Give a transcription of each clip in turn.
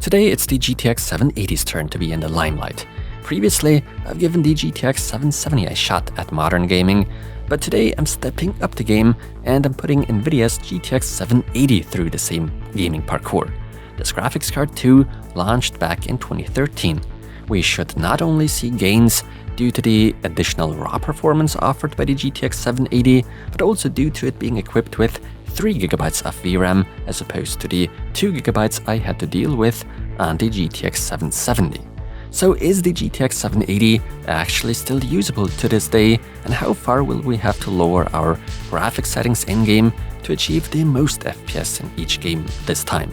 Today it's the GTX 780's turn to be in the limelight. Previously, I've given the GTX 770 a shot at modern gaming, but today I'm stepping up the game and I'm putting NVIDIA's GTX 780 through the same gaming parkour. This graphics card too launched back in 2013. We should not only see gains due to the additional raw performance offered by the GTX 780, but also due to it being equipped with 3GB of VRAM as opposed to the 2GB I had to deal with on the GTX 770. So is the GTX 780 actually still usable to this day, and how far will we have to lower our graphics settings in-game to achieve the most FPS in each game this time?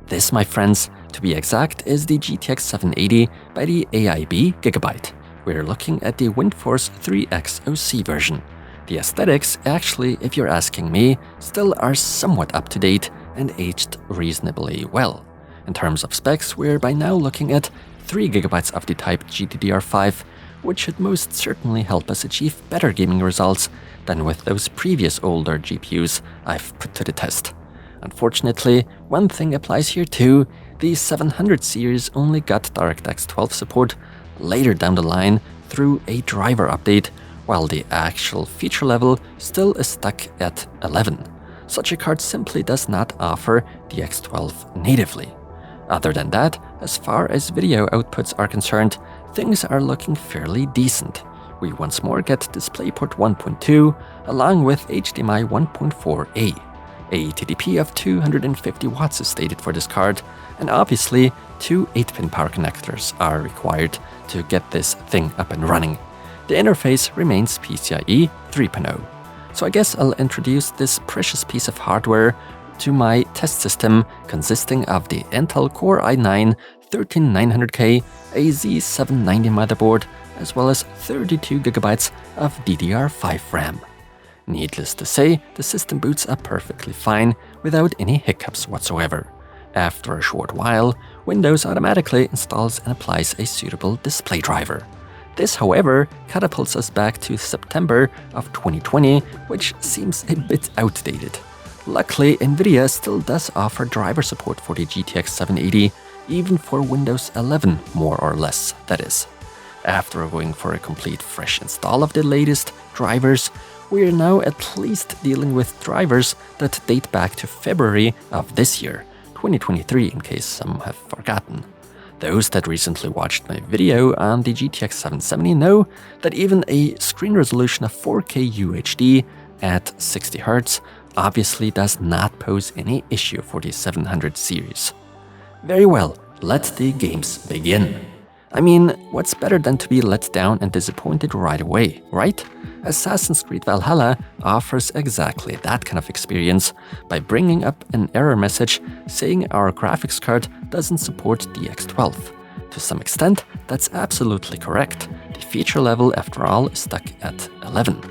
This, my friends, to be exact, is the GTX 780 by the AIB Gigabyte. We're looking at the WindForce 3X OC version. The aesthetics, actually, if you're asking me, still are somewhat up to date and aged reasonably well. In terms of specs, we're by now looking at 3GB of the type GDDR5, which should most certainly help us achieve better gaming results than with those previous older GPUs I've put to the test. Unfortunately, one thing applies here too. The 700 series only got DirectX 12 support later down the line through a driver update, while the actual feature level still is stuck at 11. Such a card simply does not offer the X12 natively. Other than that, as far as video outputs are concerned, things are looking fairly decent. We once more get DisplayPort 1.2 along with HDMI 1.4a. A TDP of 250 watts is stated for this card, and obviously 2 8-pin power connectors are required to get this thing up and running. The interface remains PCIe 3.0. So I guess I'll introduce this precious piece of hardware to my test system consisting of the Intel Core i9-13900K AZ790 motherboard as well as 32GB of DDR5 RAM. Needless to say, the system boots up perfectly fine without any hiccups whatsoever. After a short while, Windows automatically installs and applies a suitable display driver. This, however, catapults us back to September of 2020, which seems a bit outdated. Luckily, NVIDIA still does offer driver support for the GTX 780, even for Windows 11 more or less, that is. After going for a complete fresh install of the latest drivers, we are now at least dealing with drivers that date back to February of this year, 2023 in case some have forgotten. Those that recently watched my video on the GTX 770 know that even a screen resolution of 4K UHD at 60Hz obviously does not pose any issue for the 700 series. Very well, let the games begin. I mean, what's better than to be let down and disappointed right away, right? Assassin's Creed Valhalla offers exactly that kind of experience by bringing up an error message saying our graphics card doesn't support the X12. To some extent, that's absolutely correct. The feature level, after all, is stuck at 11.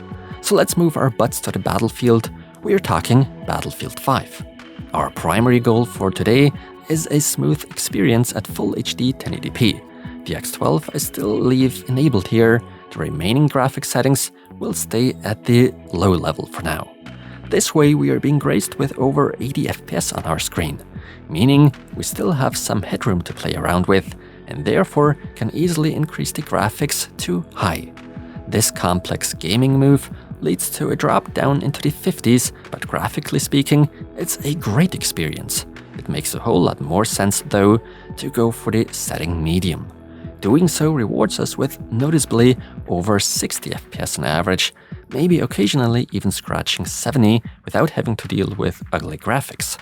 So let's move our butts to the battlefield. We're talking Battlefield 5. Our primary goal for today is a smooth experience at Full HD 1080p. The X12 I still leave enabled here. The remaining graphics settings will stay at the low level for now. This way we are being graced with over 80 FPS on our screen, meaning we still have some headroom to play around with and therefore can easily increase the graphics to high. This complex gaming move leads to a drop down into the 50s, but graphically speaking, it's a great experience. It makes a whole lot more sense though to go for the setting medium. Doing so rewards us with noticeably over 60 FPS on average, maybe occasionally even scratching 70 without having to deal with ugly graphics.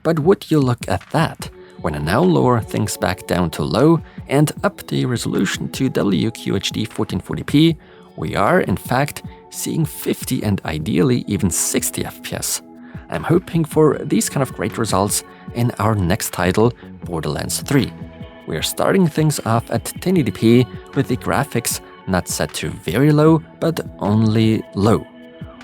But would you look at that? When I now lower things back down to low and up the resolution to WQHD 1440p, we are, in fact, seeing 50 and ideally even 60 FPS. I'm hoping for these kind of great results in our next title, Borderlands 3. We are starting things off at 1080p with the graphics not set to very low, but only low.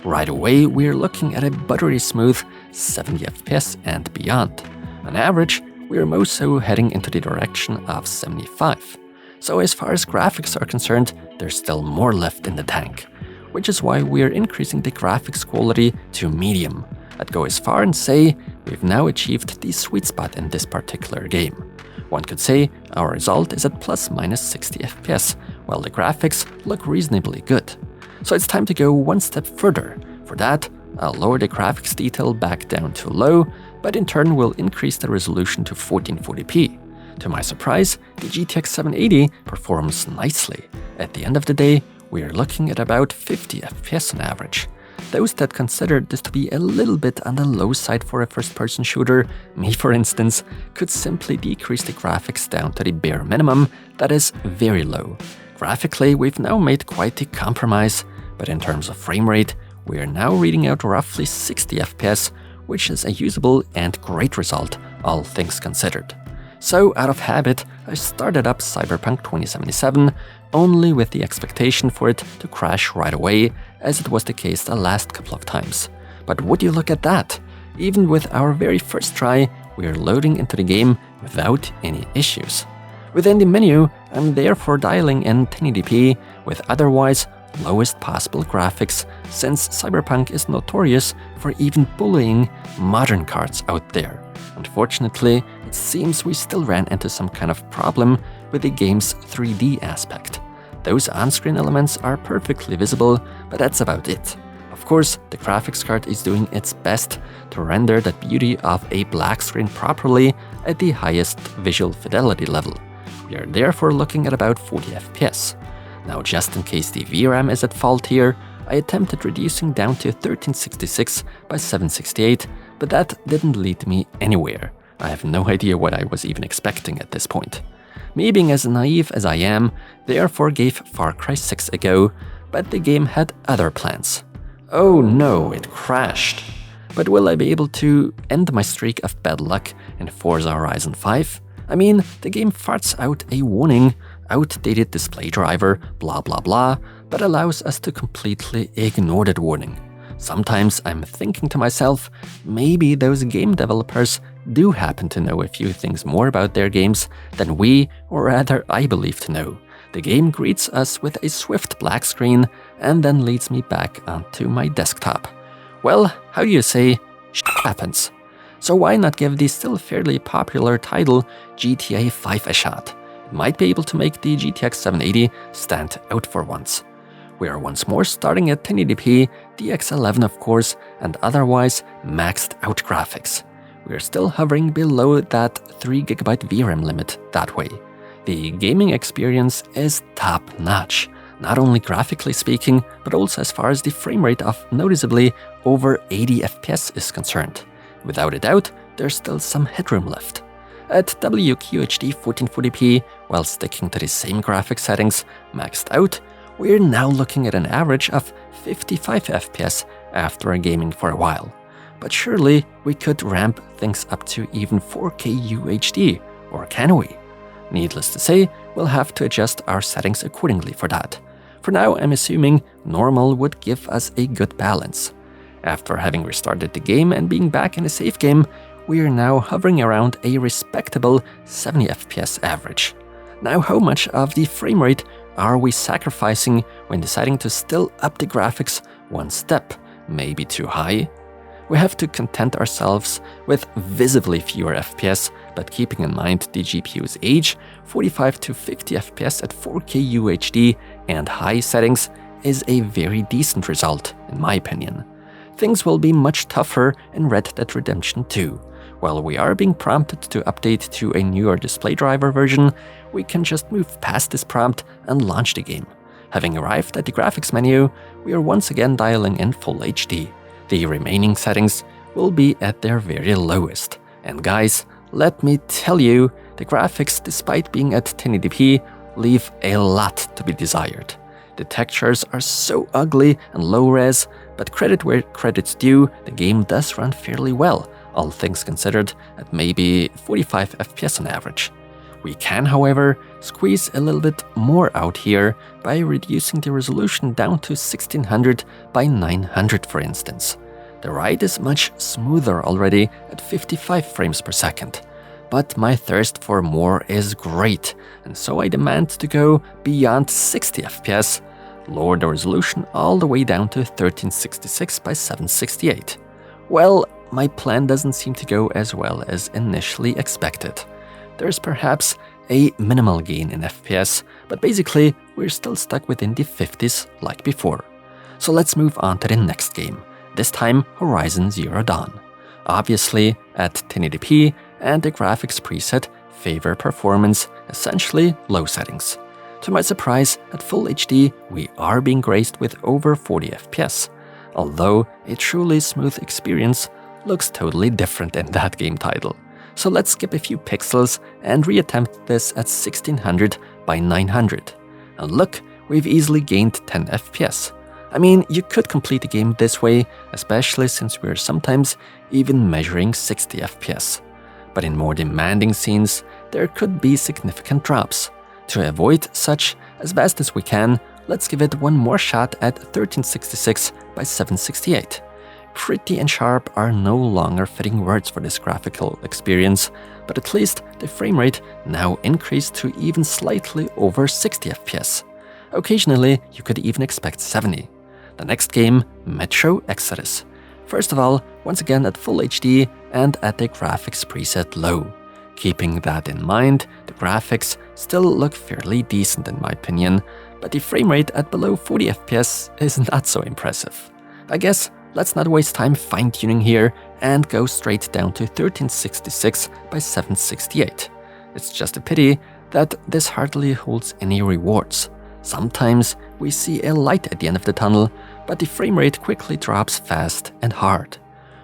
Right away, we're looking at a buttery smooth 70 FPS and beyond. On average, we're most so heading into the direction of 75. So as far as graphics are concerned, there's still more left in the tank, which is why we're increasing the graphics quality to medium. I'd go as far and say we've now achieved the sweet spot in this particular game. One could say our result is at plus minus 60 FPS, while the graphics look reasonably good. So it's time to go one step further. For that, I'll lower the graphics detail back down to low, but in turn will increase the resolution to 1440p. To my surprise, the GTX 780 performs nicely. At the end of the day, we are looking at about 50 FPS on average. Those that consider this to be a little bit on the low side for a first-person shooter, me for instance, could simply decrease the graphics down to the bare minimum, that is very low. Graphically, we've now made quite a compromise, but in terms of frame rate, we are now reading out roughly 60 FPS, which is a usable and great result, all things considered. So, out of habit, I started up Cyberpunk 2077, only with the expectation for it to crash right away, as it was the case the last couple of times. But would you look at that? Even with our very first try, we are loading into the game without any issues. Within the menu, I'm therefore dialing in 1080p with otherwise lowest possible graphics, since Cyberpunk is notorious for even bullying modern cards out there. Unfortunately, it seems we still ran into some kind of problem with the game's 3D aspect. Those on-screen elements are perfectly visible, but that's about it. Of course, the graphics card is doing its best to render that beauty of a black screen properly at the highest visual fidelity level. We are therefore looking at about 40 FPS. Now, just in case the VRAM is at fault here, I attempted reducing down to 1366 by 768, but that didn't lead me anywhere. I have no idea what I was even expecting at this point. Me being as naive as I am, therefore gave Far Cry 6 a go, but the game had other plans. Oh no, it crashed. But will I be able to end my streak of bad luck in Forza Horizon 5? I mean, the game farts out a warning, outdated display driver, blah blah blah, but allows us to completely ignore that warning. Sometimes I'm thinking to myself, maybe those game developers do happen to know a few things more about their games than we, or rather I believe to know. The game greets us with a swift black screen and then leads me back onto my desktop. Well, how you say, shit happens. So why not give the still fairly popular title GTA 5 a shot? It might be able to make the GTX 780 stand out for once. We are once more starting at 1080p, DX11 of course, and otherwise maxed out graphics. We are still hovering below that 3GB VRAM limit that way. The gaming experience is top-notch, not only graphically speaking, but also as far as the frame rate of noticeably over 80 FPS is concerned. Without a doubt, there's still some headroom left. At WQHD 1440p, while sticking to the same graphic settings maxed out, we're now looking at an average of 55 FPS after gaming for a while. But surely we could ramp things up to even 4K UHD, or can we? Needless to say, we'll have to adjust our settings accordingly for that. For now, I'm assuming normal would give us a good balance. After having restarted the game and being back in a save game, we are now hovering around a respectable 70 FPS average. Now, how much of the frame rate are we sacrificing when deciding to still up the graphics one step, maybe too high? We have to content ourselves with visibly fewer FPS, but keeping in mind the GPU's age, 45 to 50 FPS at 4K UHD and high settings is a very decent result, in my opinion. Things will be much tougher in Red Dead Redemption 2. While we are being prompted to update to a newer display driver version, we can just move past this prompt and launch the game. Having arrived at the graphics menu, we are once again dialing in Full HD. The remaining settings will be at their very lowest. And guys, let me tell you, the graphics, despite being at 1080p, leave a lot to be desired. The textures are so ugly and low-res, but credit where credit's due, the game does run fairly well, all things considered, at maybe 45 FPS on average. We can, however, squeeze a little bit more out here by reducing the resolution down to 1600 by 900 for instance. The ride is much smoother already at 55 frames per second. But my thirst for more is great, and so I demand to go beyond 60 FPS, lower the resolution all the way down to 1366 by 768. Well, my plan doesn't seem to go as well as initially expected. There's perhaps a minimal gain in FPS, but basically we're still stuck within the 50s like before. So let's move on to the next game, this time Horizon Zero Dawn. Obviously at 1080p and the graphics preset favor performance, essentially low settings. To my surprise, at Full HD we are being graced with over 40 FPS, although a truly smooth experience looks totally different in that game title. So let's skip a few pixels and reattempt this at 1600 by 900. And look, we've easily gained 10 FPS. I mean, you could complete the game this way, especially since we're sometimes even measuring 60 FPS. But in more demanding scenes, there could be significant drops. To avoid such, as best as we can, let's give it one more shot at 1366 by 768. Pretty and sharp are no longer fitting words for this graphical experience, but at least the frame rate now increased to even slightly over 60 FPS. Occasionally, you could even expect 70. The next game, Metro Exodus. First of all, once again at Full HD and at the graphics preset low. Keeping that in mind, the graphics still look fairly decent in my opinion, but the frame rate at below 40 FPS is not so impressive. I guess let's not waste time fine-tuning here and go straight down to 1366 by 768. It's just a pity that this hardly holds any rewards. Sometimes we see a light at the end of the tunnel, but the frame rate quickly drops fast and hard.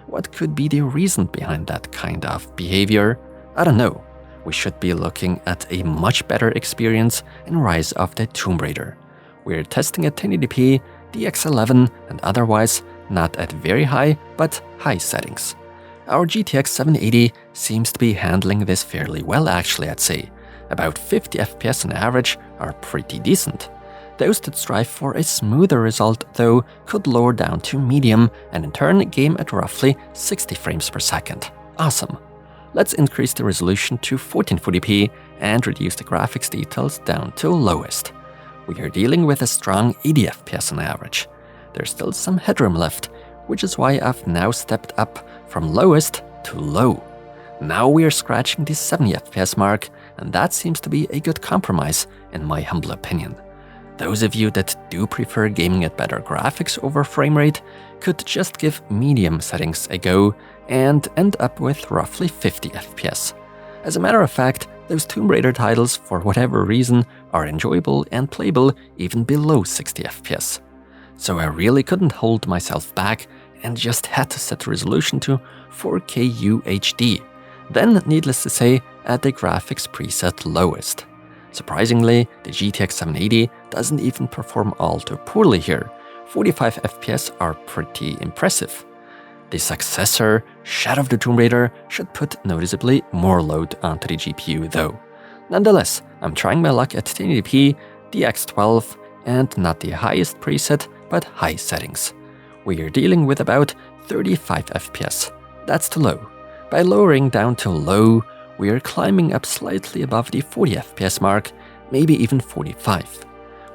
What could be the reason behind that kind of behavior? I don't know. We should be looking at a much better experience in Rise of the Tomb Raider. We're testing at 1080p, DX11 and otherwise not at very high but high settings. Our GTX 780 seems to be handling this fairly well actually, I'd say. About 50 FPS on average are pretty decent. Those that strive for a smoother result though could lower down to medium and in turn game at roughly 60 frames per second. Awesome. Let's increase the resolution to 1440p and reduce the graphics details down to lowest. We are dealing with a strong 80 FPS on average. There's still some headroom left, which is why I've now stepped up from lowest to low. Now we are scratching the 70 FPS mark, and that seems to be a good compromise in my humble opinion. Those of you that do prefer gaming at better graphics over frame rate could just give medium settings a go and end up with roughly 50 FPS. As a matter of fact, those Tomb Raider titles, for whatever reason, are enjoyable and playable even below 60 FPS. So I really couldn't hold myself back and just had to set the resolution to 4K UHD. Then, needless to say, at the graphics preset lowest. Surprisingly, the GTX 780 doesn't even perform all too poorly here. 45 FPS are pretty impressive. The successor, Shadow of the Tomb Raider, should put noticeably more load onto the GPU though. Nonetheless, I'm trying my luck at 1080p, DX12, and not the highest preset, but high settings. We are dealing with about 35 FPS. That's too low. By lowering down to low, we are climbing up slightly above the 40 FPS mark, maybe even 45.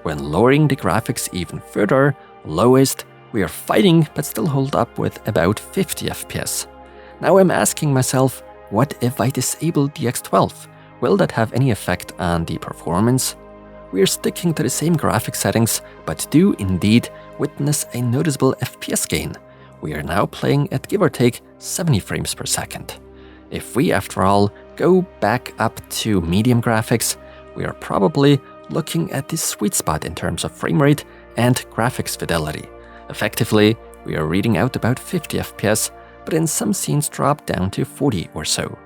When lowering the graphics even further, lowest, we are fighting but still hold up with about 50 FPS. Now I'm asking myself, what if I disable DX12? Will that have any effect on the performance? We are sticking to the same graphic settings, but do indeed witness a noticeable FPS gain. We are now playing at give or take 70 frames per second. If we, after all, go back up to medium graphics, we are probably looking at the sweet spot in terms of frame rate and graphics fidelity. Effectively, we are reading out about 50 FPS, but in some scenes drop down to 40 or so.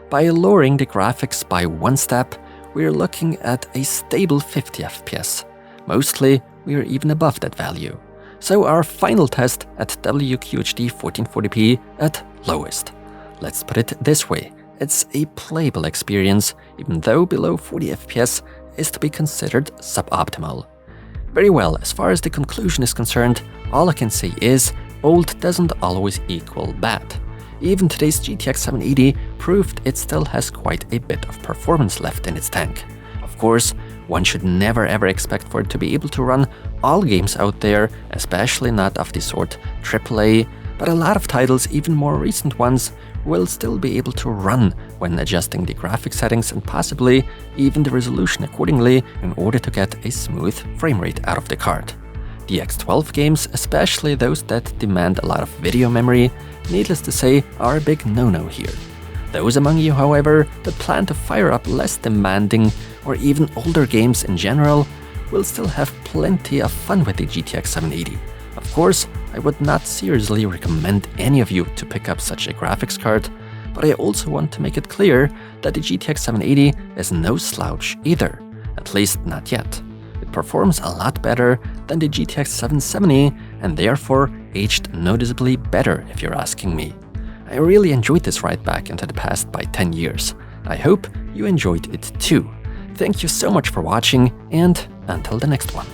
By lowering the graphics by one step, we are looking at a stable 50 FPS. Mostly, we are even above that value. So our final test at WQHD 1440p at lowest. Let's put it this way, it's a playable experience, even though below 40 FPS is to be considered suboptimal. Very well, as far as the conclusion is concerned, all I can say is, old doesn't always equal bad. Even today's GTX 780 proved it still has quite a bit of performance left in its tank. Of course, one should never ever expect for it to be able to run all games out there, especially not of the sort AAA, but a lot of titles, even more recent ones, will still be able to run when adjusting the graphic settings and possibly even the resolution accordingly in order to get a smooth frame rate out of the card. The X12 games, especially those that demand a lot of video memory, needless to say, are a big no-no here. Those among you, however, that plan to fire up less demanding or even older games in general will still have plenty of fun with the GTX 780. Of course, I would not seriously recommend any of you to pick up such a graphics card, but I also want to make it clear that the GTX 780 is no slouch either, at least not yet. It performs a lot better than the GTX 770 and therefore aged noticeably better if you're asking me. I really enjoyed this ride back into the past by 10 years. I hope you enjoyed it too. Thank you so much for watching, and until the next one.